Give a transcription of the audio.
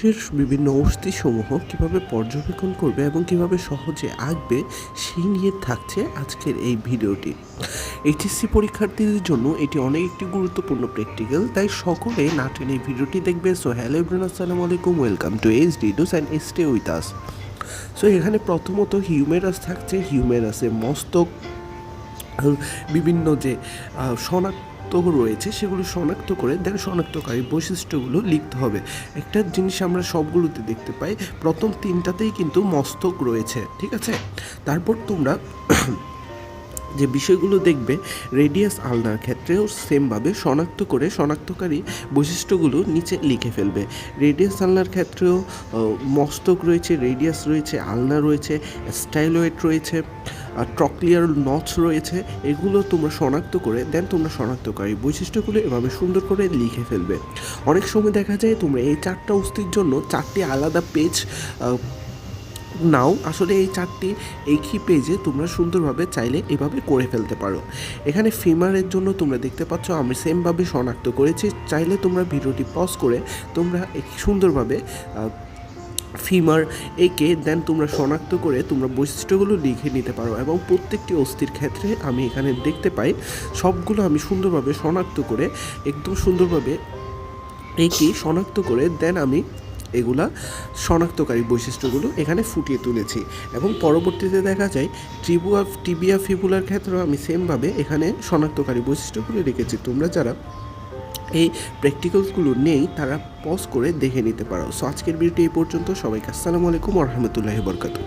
মানুষের বিভিন্ন অস্থিসমূহ কীভাবে পর্যবেক্ষণ করবে এবং কীভাবে সহজে আঁকবে সেই নিয়ে থাকছে আজকের এই ভিডিওটি। এইচএসসি পরীক্ষার্থীদের জন্য এটি অনেক একটি গুরুত্বপূর্ণ প্র্যাকটিক্যাল, তাই সকলে না টেনে এই ভিডিওটি দেখবে। সো হ্যালো এভরিওয়ান, আসসালামু আলাইকুম, welcome to HD news and stay with us. So এখানে প্রথমত হিউমেরাস থাকছে। হিউমেরাসে মস্তক, বিভিন্ন যে শনাক্ত রয়েছে সেগুলো শনাক্ত করে দেন শনাক্তকারী বৈশিষ্ট্যগুলো লিখতে হবে। একটা জিনিস আমরা সবগুলোতে দেখতে পাই, প্রথম তিনটাতেই কিন্তু মস্তক রয়েছে, ঠিক আছে। তারপর তোমরা যে বিষয়গুলো দেখবে, রেডিয়াস আলনার ক্ষেত্রেও সেমভাবে শনাক্ত করে শনাক্তকারী বৈশিষ্ট্যগুলো নিচে লিখে ফেলবে। রেডিয়াস আলনার ক্ষেত্রেও মস্তক রয়েছে, রেডিয়াস রয়েছে, আলনা রয়েছে, স্টাইলয়েড রয়েছে, ট্রক্লিয়ার নচ রয়েছে। এগুলো তোমরা শনাক্ত করে দেন তোমরা শনাক্তকারী বৈশিষ্ট্যগুলো এভাবে সুন্দর করে লিখে ফেলবে। অনেক সময় দেখা যায় তোমরা এই চারটা অস্থির জন্য চারটি আলাদা পেজ নাও, আসলে এই চারটি একই পেজে তোমরা সুন্দরভাবে চাইলে এভাবে করে ফেলতে পারো। এখানে ফিমারের জন্য তোমরা দেখতে পাচ্ছ আমি সেমভাবে শনাক্ত করেছি। চাইলে তোমরা ভিডিওটি পজ করে তোমরা সুন্দরভাবে ফিমার এঁকে দেন তোমরা শনাক্ত করে তোমরা বৈশিষ্ট্যগুলো লিখে নিতে পারো। এবং প্রত্যেকটি অস্থির ক্ষেত্রে আমি এখানে দেখতে পাই সবগুলো আমি সুন্দরভাবে শনাক্ত করে একদম সুন্দরভাবে এঁকে শনাক্ত করে দেন আমি এগুলা শনাক্তকারী বৈশিষ্ট্যগুলো এখানে ফুটিয়ে তুলেছি। এবং পরবর্তীতে দেখা যায় টিবিয়া ফিবুলার ক্ষেত্রেও আমি সেমভাবে এখানে শনাক্তকারী বৈশিষ্ট্যগুলো রেখেছি। তোমরা যারা এই প্র্যাকটিক্যালসগুলো নেই তারা পজ করে দেখে নিতে পারো। সো আজকের ভিডিওটি এই পর্যন্ত। সবাইকে আসসালামু আলাইকুম ওয়া রাহমাতুল্লাহি ওয়া বারাকাতুহু।